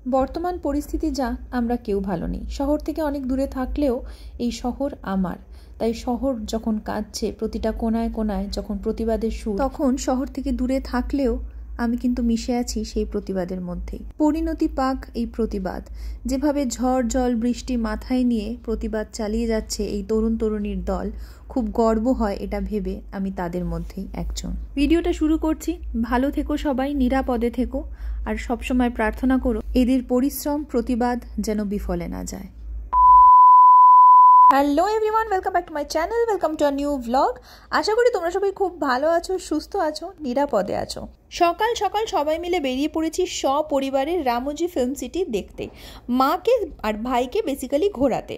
বর্তমান পরিস্থিতি যা, আমরা কেউ ভালো নেই। শহর থেকে অনেক দূরে থাকলেও এই শহর আমার। তাই শহর যখন কাঁদছে প্রতিটা কোনায় কোনায়, যখন প্রতিবাদের সুর, তখন শহর থেকে দূরে থাকলেও আমি কিন্তু মিশে আছি সেই প্রতিবাদের মধ্যেই। পরিণতি পাক এই প্রতিবাদ। যেভাবে ঝড় জল বৃষ্টি মাথায় নিয়ে প্রতিবাদ চালিয়ে যাচ্ছে এই তরুণ তরুণীর দল, খুব গর্ব হয় এটা ভেবে আমি তাদের মধ্যেই একজন। ভিডিওটা শুরু করছি। ভালো থেকো সবাই, নিরাপদে থেকো, আর সবসময় প্রার্থনা করো এদের পরিশ্রম প্রতিবাদ যেন বিফলে না যায়। Hello everyone, welcome back to my channel, welcome to a new vlog. আশা করি তোমরা সবাই খুব ভালো আছো, সুস্থ আছো, নিরাপদে আছো। সকাল সকাল সবাই মিলে বেরিয়ে পড়েছি সপরিবারের রামোজি ফিল্ম সিটি দেখতে, মাকে আর ভাইকে বেসিক্যালি ঘোরাতে।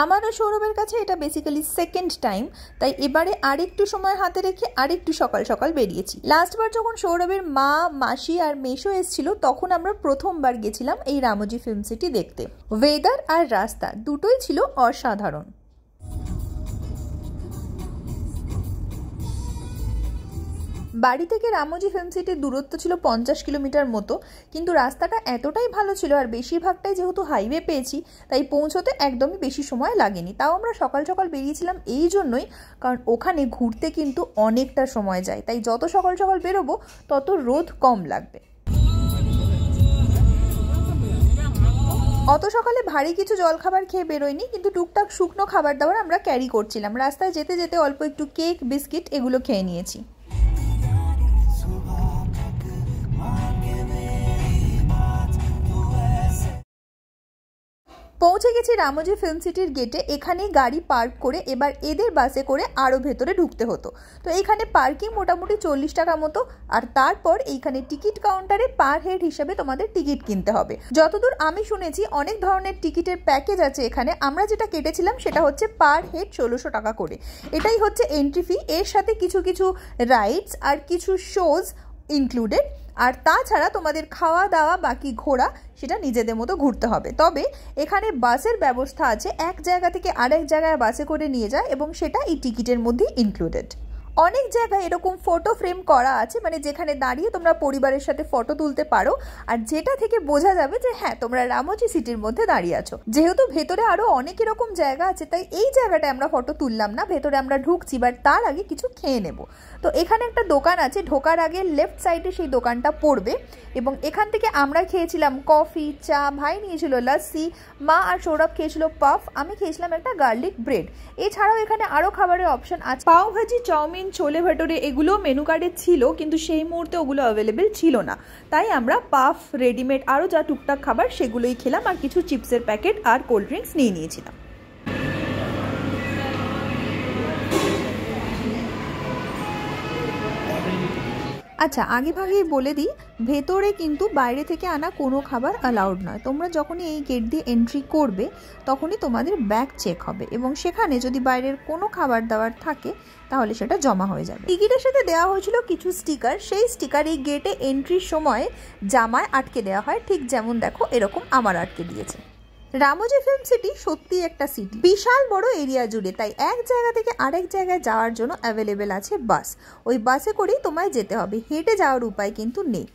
আমার ও সৌরভের কাছে এটা বেসিক্যালি সেকেন্ড টাইম, তাই এবারে আরেকটু সময় হাতে রেখে আরেকটু সকাল সকাল বেরিয়েছি। লাস্টবার যখন সৌরভের মা, মাসি আর মেশো এসেছিল তখন আমরা প্রথমবার গেছিলাম এই রামোজি ফিল্ম সিটি দেখতে। ওয়েদার আর রাস্তা দুটোই ছিল অসাধারণ। বাড়ি থেকে রামোজি ফিল্ম সিটির দূরত্ব ছিল 50 কিলোমিটার মতো, কিন্তু রাস্তাটা এতটাই ভালো ছিল আর বেশিরভাগটাই যেহেতু হাইওয়ে পেয়েছি তাই পৌঁছতে একদমই বেশি সময় লাগেনি। তাও আমরা সকাল সকাল বেরিয়েছিলাম এই জন্যই, কারণ ওখানে ঘুরতে কিন্তু অনেকটা সময় যায়, তাই যত সকাল সকাল বেরোবো তত রোদ কম লাগবে। অত সকালে ভারী কিছু জলখাবার খেয়ে বেরোয়নি, কিন্তু টুকটাক শুকনো খাবার দাবার আমরা ক্যারি করছিলাম। রাস্তায় যেতে যেতে অল্প একটু কেক, বিস্কিট এগুলো খেয়ে নিয়েছি। পৌঁছে গেছি রামোজি ফিল্ম সিটির গেটে। এখানেই গাড়ি পার্ক করে এবার এদের বাসে করে আরও ভেতরে ঢুকতে হতো। তো এইখানে পার্কিং মোটামুটি 40 টাকা মতো, আর তারপর এইখানে টিকিট কাউন্টারে পার হেড হিসেবে তোমাদের টিকিট কিনতে হবে। যতদূর আমি শুনেছি অনেক ধরনের টিকিটের প্যাকেজ আছে এখানে। আমরা যেটা কেটেছিলাম সেটা হচ্ছে পার হেড 1600 টাকা করে। এটাই হচ্ছে এন্ট্রি ফি। এর সাথে কিছু কিছু রাইডস আর কিছু শোজ ইনক্লুডেড, আর তাছাড়া তোমাদের খাওয়া দাওয়া বাকি ঘোরা সেটা নিজেদের মতো ঘুরতে হবে। তবে এখানে বাসের ব্যবস্থা আছে, এক জায়গা থেকে আরেক জায়গায় বাসে করে নিয়ে যায় এবং সেটা এই টিকিটের মধ্যেই ইনক্লুডেড। অনেক জায়গায় এরকম ফটো ফ্রেম করা আছে, মানে যেখানে দাঁড়িয়ে তোমরা পরিবারের সাথে ফটো তুলতে পারো, আর যেটা থেকে বোঝা যাবে যে হ্যাঁ তোমরা রামোজি সিটির মধ্যে দাঁড়িয়ে আছো। যেহেতু ভেতরে আরো অনেক এরকম জায়গা আছে তাই এই জায়গাটায় আমরা ফটো তুললাম না, ভেতরে আমরা ঢুকছি, বাট তার আগে কিছু খেয়ে নেব। তো এখানে একটা দোকান আছে, ঢোকার আগে লেফট সাইডে সেই দোকানটা পড়বে, এবং এখান থেকে আমরা খেয়েছিলাম কফি, চা, ভাই নিয়েছিল লস্যি, মা আর সৌরভ খেয়েছিল পাফ, আমি খেয়েছিলাম একটা গার্লিক ব্রেড। এছাড়াও এখানে আরো খাবারের অপশন আছে, পাও ভাজি, চাউমিন, ছোলে ভাটোরে, এগুলো মেনু কার্ডে ছিল, কিন্তু সেই মুহূর্তে ওগুলো অ্যাভেলেবেল ছিল না। তাই আমরা পাফ, রেডিমেড আরও যা টুকটাক খাবার সেগুলোই খেলাম, আর কিছু চিপসের প্যাকেট আর কোল্ড ড্রিঙ্কস নিয়ে নিয়েছিলাম। আচ্ছা, আগে ভাগেই বলে দিই, ভেতরে কিন্তু বাইরে থেকে আনা কোনো খাবার অ্যালাউড নয়। তোমরা যখনই এই গেট দিয়ে এন্ট্রি করবে তখনই তোমাদের ব্যাগ চেক হবে, এবং সেখানে যদি বাইরের কোনো খাবার দাবার থাকে তাহলে সেটা জমা হয়ে যাবে। টিকিটের সাথে দেওয়া হয়েছিল কিছু স্টিকার, সেই স্টিকার এই গেটে এন্ট্রির সময় জামায় আটকে দেওয়া হয়, ঠিক যেমন দেখো এরকম আমার আটকে দিয়েছে। রামোজি ফিল্ম সিটি সত্যি একটা সিটি, বিশাল বড় এরিয়া জুড়ে, তাই এক জায়গা থেকে আরেক জায়গায় যাওয়ার জন্য অ্যাভেলেবেল আছে বাস। ওই বাসে করেই তোমায় যেতে হবে, হেঁটে যাওয়ার উপায় কিন্তু নেই।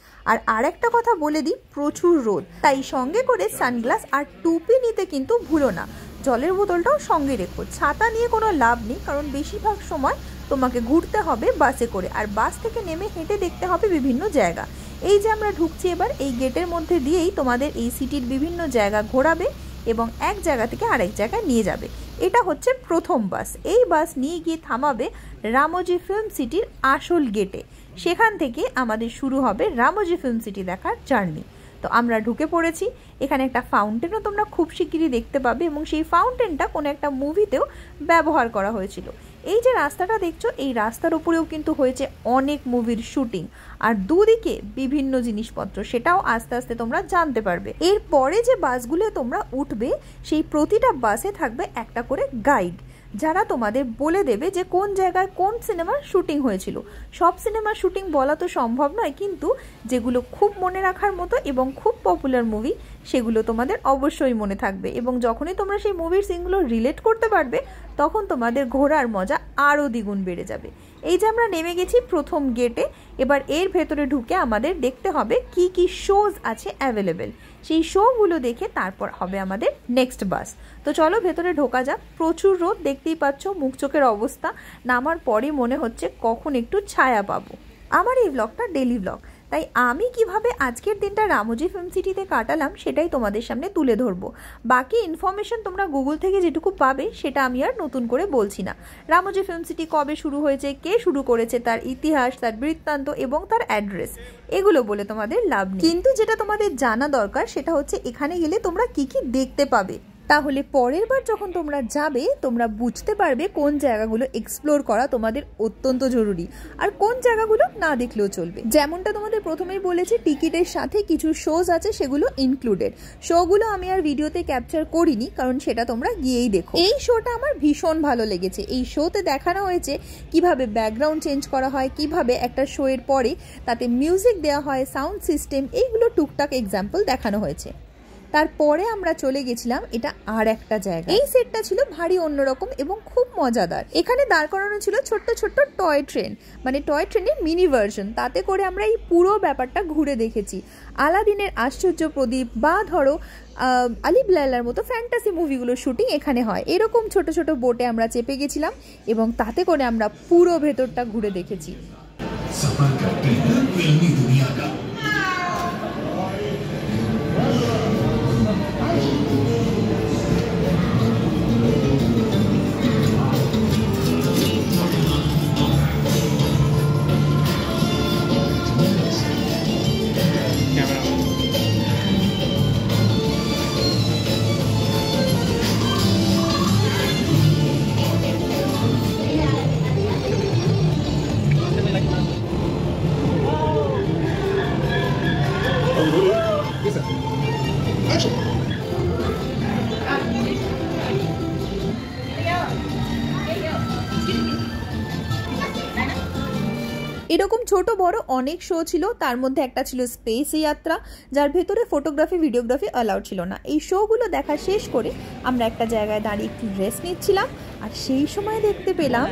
আর একটা কথা বলে দিই, প্রচুর রোদ, তাই সঙ্গে করে সানগ্লাস আর টুপি নিতে কিন্তু ভুলো না। জলের বোতলটাও সঙ্গে রেখো। ছাতা নিয়ে কোনো লাভ নেই, কারণ বেশিরভাগ সময় তোমাকে ঘুরতে হবে বাসে করে, আর বাস থেকে নেমে হেঁটে দেখতে হবে বিভিন্ন জায়গা। এই যে আমরা ঢুকছি এবার, এই গেটের মধ্যে দিয়েই তোমাদের এই সিটির বিভিন্ন জায়গা ঘোরাবে এবং এক জায়গা থেকে আরেক জায়গায় নিয়ে যাবে। এটা হচ্ছে প্রথম বাস। এই বাস নিয়ে গিয়ে থামাবে রামোজি ফিল্ম সিটির আসল গেটে। সেখান থেকে আমাদের শুরু হবে রামোজি ফিল্ম সিটি দেখার জার্নি। তো আমরা ঢুকে পড়েছি। এখানে একটা ফাউন্টেনও তোমরা খুব শিগগিরই দেখতে পাবে, এবং সেই ফাউন্টেনটা কোনো একটা মুভিতেও ব্যবহার করা হয়েছিল। এই যে রাস্তাটা দেখছো, এই রাস্তার উপরেও কিন্তু হয়েছে অনেক মুভির শুটিং, আর দুদিকে বিভিন্ন জিনিসপত্র, সেটাও আস্তে আস্তে তোমরা জানতে পারবে। এরপরে যে বাসগুলো তোমরা উঠবে সেই প্রতিটা বাসে থাকবে একটা করে গাইড, যারা তোমাদের বলে দেবে যে কোন জায়গায় কোন সিনেমার শুটিং হয়েছিল। সব সিনেমার শুটিং বলা তো সম্ভব নয়, কিন্তু যেগুলো খুব মনে রাখার মতো এবং খুব পপুলার মুভি সেগুলো তোমাদের অবশ্যই মনে থাকবে এবং যখনই তোমরা সেই মুভির সিনগুলো রিলেট করতে পারবে তখন তোমাদের ঘোরার মজা আরও দ্বিগুণ বেড়ে যাবে। এই যে আমরা নেমে গেছি প্রথম গেটে, এবার এর ভেতরে ঢুকে আমাদের দেখতে হবে কি কি শোজ আছে অ্যাভেলেবেল, সেই শোগুলো দেখে তারপর হবে আমাদের নেক্সট বাস। তো চলো ভেতরে ঢোকা যাক। প্রচুর রোদ, দেখতেই পাচ্ছ মুখ চোখের অবস্থা, নামার পরই মনে হচ্ছে কখন একটু ছায়া পাবো। আমার এই ব্লগটা ডেলি ব্লগ, তাই আমি কিভাবে আজকের দিনটা রামোজি ফিল্ম সিটিতে কাটালাম সেটাই তোমাদের সামনে তুলে ধরবো। বাকি ইনফরমেশন তোমরা গুগল থেকে যেটুকু পাবে সেটা আমি আর নতুন করে বলছি না। রামোজি ফিল্ম সিটি কবে শুরু হয়েছে, কে শুরু করেছে, তার ইতিহাস, তার বৃত্তান্ত এবং তার অ্যাড্রেস, এগুলো বলে তোমাদের লাভ নেই। কিন্তু যেটা তোমাদের জানা দরকার সেটা হচ্ছে এখানে গেলে তোমরা কি কি দেখতে পাবে, তাহলে পরের বার যখন তোমরা যাবে তোমরা বুঝতে পারবে কোন জায়গাগুলো এক্সপ্লোর করা তোমাদের অত্যন্ত জরুরি আর কোন জায়গাগুলো না দেখলেও চলবে। যেমনটা তোমাদের প্রথমেই বলেছি, টিকিটের সাথে কিছু শোজ আছে, সেগুলো ইনক্লুডেড। শোগুলো আমি আর ভিডিওতে ক্যাপচার করিনি, কারণ সেটা তোমরা গিয়েই দেখো। এই শোটা আমার ভীষণ ভালো লেগেছে। এই শোতে দেখানো হয়েছে কিভাবে ব্যাকগ্রাউন্ড চেঞ্জ করা হয়, কিভাবে একটা শো এর পরে তাতে মিউজিক দেওয়া হয়, সাউন্ড সিস্টেম, এইগুলো টুকটাক এক্সাম্পল দেখানো হয়েছে। তারপরে আমরা চলে গেছিলাম এটা আর একটা জায়গা। এই সেটটা ছিল ভারী অন্যরকম এবং খুব মজাদার। এখানে দাঁড় করানো ছিল ছোট্ট ছোট্ট টয় ট্রেন, মানে টয় ট্রেনের মিনি ভার্সন। তাতে করে আমরা এই পুরো ব্যাপারটা ঘুরে দেখেছি। আলাদিনের আশ্চর্য প্রদীপ বা ধরো আলিফ লায়লার মতো ফ্যান্টাসি মুভিগুলো শুটিং এখানে হয়। এরকম ছোট ছোট বোটে আমরা চেপে গেছিলাম এবং তাতে করে আমরা পুরো ভেতরটা ঘুরে দেখেছি। এরকম ছোট বড় অনেক শো ছিল, তার মধ্যে একটা ছিল স্পেস যাত্রা, যার ভেতরে ফটোগ্রাফি ভিডিওগ্রাফি অ্যালাউড ছিল না। এই শোগুলো দেখা শেষ করে আমরা একটা জায়গায় দাঁড়িয়ে একটু রেস্ট নিচ্ছিলাম, আর সেই সময় দেখতে পেলাম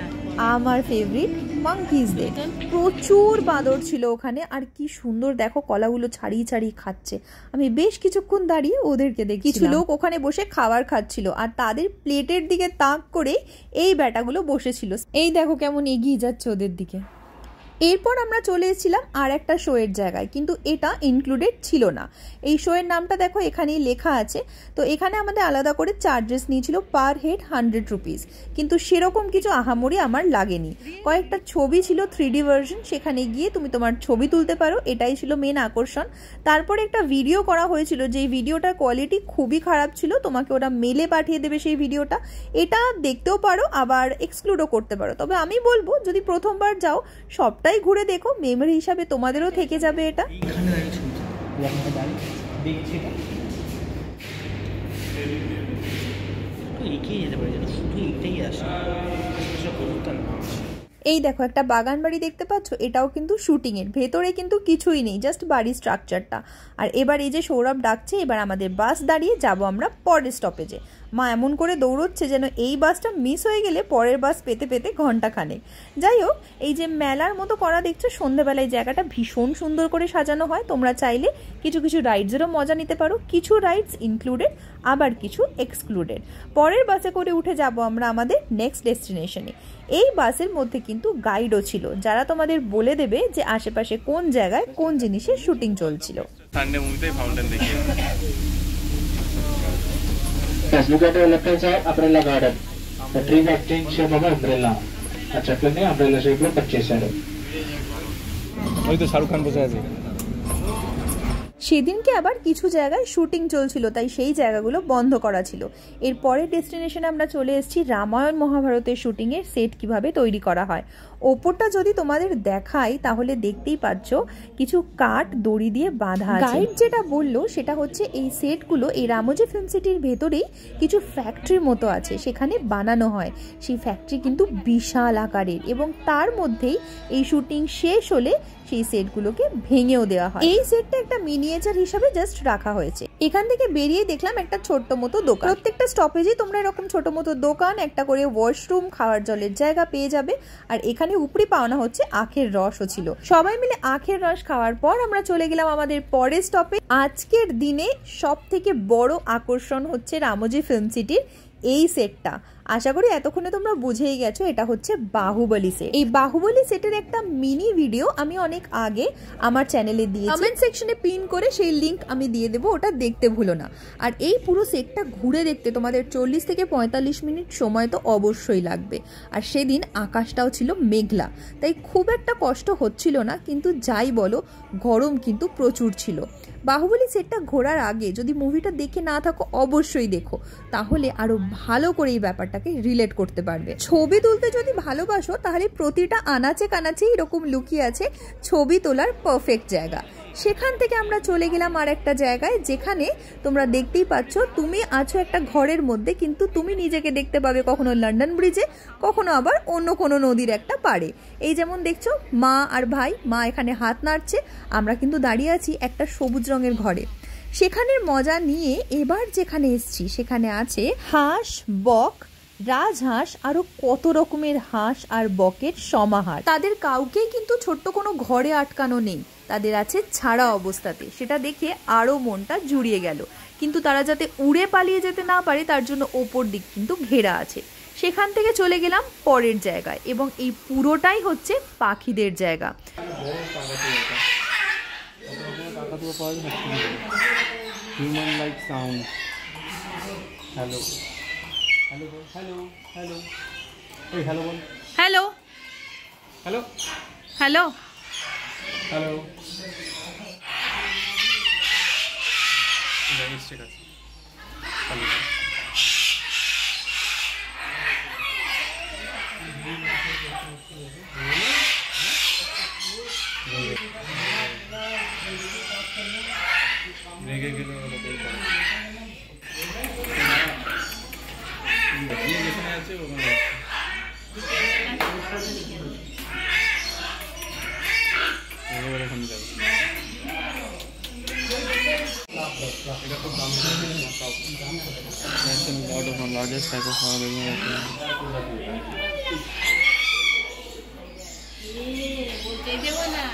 আমার ফেভারিট মাঙ্কিজদের। প্রচুর বাঁদর ছিল ওখানে, আর কি সুন্দর দেখো কলাগুলো ছাড়িয়ে ছাড়িয়ে খাচ্ছে। আমি বেশ কিছুক্ষণ দাঁড়িয়ে ওদেরকে দেখি। কিছু লোক ওখানে বসে খাবার খাচ্ছিল আর তাদের প্লেটের দিকে তাক করে এই ব্যাটাগুলো বসেছিল। এই দেখো কেমন এগিয়ে যাচ্ছে ওদের দিকে। এরপর আমরা চলে এসেছিলাম আর একটা শো এর জায়গায়, কিন্তু এটা ইনক্লুডেড ছিল না। এই শো এর নামটা দেখো এখানেই লেখা আছে। তো এখানে আমাদের আলাদা করে চার্জেস নিয়েছিল পার হেড 100 রুপিস, কিন্তু সেরকম কিছু আহামরি আমার লাগেনি। কয়েকটা ছবি ছিল 3D ভার্সন, সেখানে গিয়ে তুমি তোমার ছবি তুলতে পারো, এটাই ছিল মেন আকর্ষণ। তারপরে একটা ভিডিও করা হয়েছিল, যেই ভিডিওটার কোয়ালিটি খুবই খারাপ ছিল, তোমাকে ওরা মেলে পাঠিয়ে দেবে সেই ভিডিওটা। এটা দেখতেও পারো আবার এক্সক্লুডও করতে পারো, তবে আমি বলবো যদি প্রথমবার যাও সবটাই ঘুরে দেখো, মেমরি হিসাবে তোমাদেরও থেকে যাবে এটা। এই দেখো একটা বাগান বাড়ি দেখতে পাচ্ছ, এটাও কিন্তু শুটিং এর। ভেতরে কিন্তু কিছুই নেই, জাস্ট বাড়ির স্ট্রাকচারটা। আর এবার এই যে সৌরভ ডাকছে, এবার আমাদের বাস দাঁড়িয়ে যাব আমরা পরের স্টপেজে। মা এমন করে দৌড়চ্ছে যেন এই বাসটা মিস হয়ে গেলে পরের বাস পেতে পেতে ঘন্টা খানেক। যাই হোক, এই যে মেলার মতো করা দেখছো, সন্ধ্যাবেলায় জায়গাটা ভীষণ সুন্দর করে সাজানো হয়। তোমরা চাইলে কিছু কিছু রাইডসেরও মজা নিতে পারো। কিছু রাইডস ইনক্লুডেড, আবার কিছু এক্সক্লুডেড। পরের বাসে করে উঠে যাব আমরা আমাদের নেক্সট ডেস্টিনেশনে। এই বাসের মধ্যে কিন্তু গাইডও ছিল, যারা তোমাদের বলে দেবে যে আশেপাশে কোন জায়গায় কোন জিনিসের শুটিং চলছিল। সানডে মুভিতে ফাউন্টেন দেখি। Yes, look at the left-hand side, umbrella garden. The trees have changed shape of umbrella. अच्छा करने umbrella shape में purchase है। ওই তো শাহরুখ খান বসে আছে। সেদিনকে আবার কিছু জায়গায় শুটিং চলছিল, তাই সেই জায়গাগুলো বন্ধ করা ছিল। এরপরে ডেস্টিনেশনে আমরা চলে এসেছি রামায়ণ মহাভারতের শুটিংয়ের সেট কিভাবে তৈরি করা হয়। ওপরটা যদি তোমাদের দেখাই তাহলে দেখতেই পাচ্ছ কিছু কাঠ দড়ি দিয়ে বাঁধা আছে। গাইড যেটা বললো সেটা হচ্ছে এই সেটগুলো এই রামোজি ফিল্ম সিটির ভেতরেই কিছু ফ্যাক্টরির মতো আছে, সেখানে বানানো হয়। সেই ফ্যাক্টরি কিন্তু বিশাল আকারের এবং তার মধ্যেই এই শুটিং শেষ হলে সেই সেটগুলোকে ভেঙেও দেওয়া হয়। এই সেটটা একটা মিনিয়েচার হিসাবে জাস্ট রাখা হয়েছে। এখান থেকে বেরিয়ে দেখলাম একটা ছোট্ট মতো দোকান। প্রত্যেকটা স্টপেজে তোমরা এরকম ছোট মতো দোকান, একটা করে ওয়াশরুম, খাওয়ার জলের জায়গা পেয়ে যাবে। আর এখানে উপরি পাওনা হচ্ছে আখের রসও ছিল। সবাই মিলে আখের রস খাওয়ার পর আমরা চলে গেলাম আমাদের পরের স্টপে। আজকের দিনে সব থেকে বড় আকর্ষণ হচ্ছে রামোজি ফিল্ম সিটির এই সেটটা। আশা করি এতক্ষণে তোমরা বুঝেই গেছো এটা হচ্ছে বাহুবলী সেট। এই বাহুবলী সেটের একটা মিনি ভিডিও আমি অনেক আগে আমার চ্যানেলে দিয়েছি, কমেন্ট সেকশনে পিন করে সেই লিংক আমি দিয়ে দেবো, ওটা দেখতে ভুলো না। আর এই পুরো সেটটা ঘুরে দেখতে তোমাদের 40 থেকে 45 মিনিট সময় তো অবশ্যই লাগবে। আর সেদিন আকাশটাও ছিল মেঘলা, তাই খুব একটা কষ্ট হচ্ছিল না। কিন্তু যাই বলো, গরম কিন্তু প্রচুর ছিল। বাহুবলী সেটটা ঘোরার আগে যদি মুভিটা দেখে না থাকো অবশ্যই দেখো, তাহলে আরো ভালো করে এই ব্যাপারটাকে রিলেট করতে পারবে। ছবি তুলতে যদি ভালোবাসো তাহলে প্রতিটা আনাচে কানাচে এরকম লুকিয়ে আছে ছবি তোলার পারফেক্ট জায়গা। সেখান থেকে আমরা চলে গেলাম আর একটা জায়গায়, যেখানে তোমরা দেখতেই পাচ্ছ তুমি আছো একটা ঘরের মধ্যে, কিন্তু তুমি নিজেকে দেখতে পাবে কখনো লন্ডন ব্রিজে, কখনো আবার অন্য কোনো নদীর একটা পাড়ে। এই যেমন দেখছো মা আর ভাই, মা এখানে হাত নাড়ছে, আমরা কিন্তু দাঁড়িয়ে আছি একটা সবুজ রঙের ঘরে। সেখানের মজা নিয়ে এবার যেখানে এসছি সেখানে আছে হাঁস, বক, রাজহাঁস, আরো কত রকমের হাঁস আর বকের সমাহার। তাদের কাউকেই কিন্তু ছোট্ট কোনো ঘরে আটকানো নেই, তাদের আছে ছাড়া অবস্থাতে। সেটা দেখে আরো মনটা জুড়িয়ে গেল। কিন্তু তারা যাতে উড়ে পালিয়ে যেতে না পারে তার জন্য ওপর দিক কিন্তু ঘেরা আছে। সেখান থেকে চলে গেলাম পরের জায়গায়, এবং এই পুরোটাই হচ্ছে পাখিদের জায়গা। Human like sound. Hello. Hello. Hello. Hello. Hey, hello. Hello Hello. Hello Hello. ঠিক আছে। রেগে গেলে যেখানে আছে ওখানে এটা খুব দাম লার্জেস্ট টাইপ অফ দেবো না।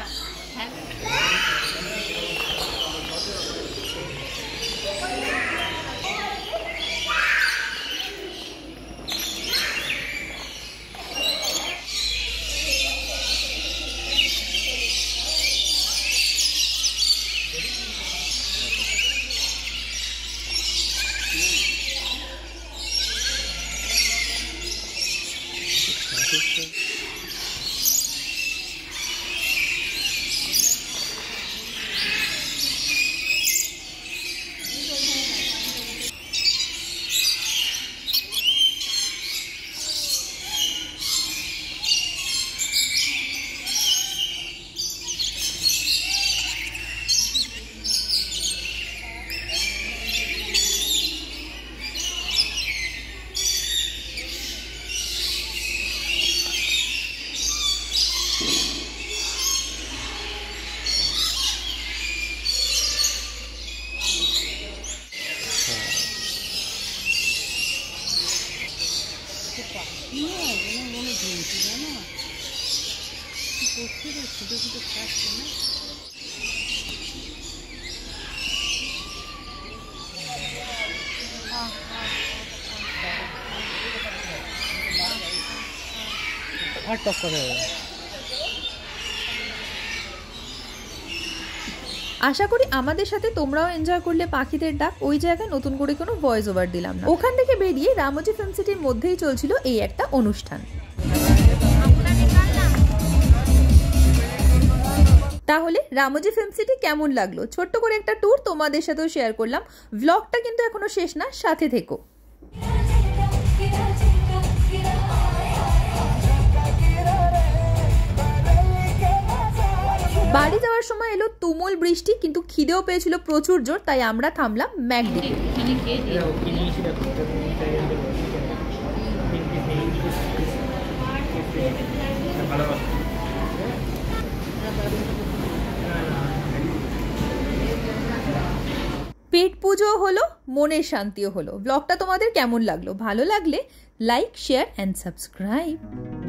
আর টপ করে আশা করি আমাদের সাথে তোমরাও এনজয় করলে পাখিদের ডাক। ওই জায়গায় নতুন করে কোনো ভয়েস ওভার দিলাম না। ওখান থেকে বেরিয়ে রামোজি ফিল্ম সিটির মধ্যেই চলছিল এই একটা অনুষ্ঠান। তাহলে রামোজি ফিল্ম সিটি কেমন লাগলো? ছোট্ট করে একটা ট্যুর তোমাদের সাথেও শেয়ার করলাম। ব্লগটা কিন্তু এখনো শেষ না, সাথে থেকো। বাড়ি যাওয়ার সময় এলো তুমুল বৃষ্টি, কিন্তু খিদেও পেয়েছিল প্রচুর জোর, তাই আমরা থামলাম ম্যাকডিতে। পুজোও হলো, মনের শান্তিও হলো। ব্লগটা তোমাদের কেমন লাগলো? ভালো লাগলে লাইক, শেয়ার অ্যান্ড সাবস্ক্রাইব।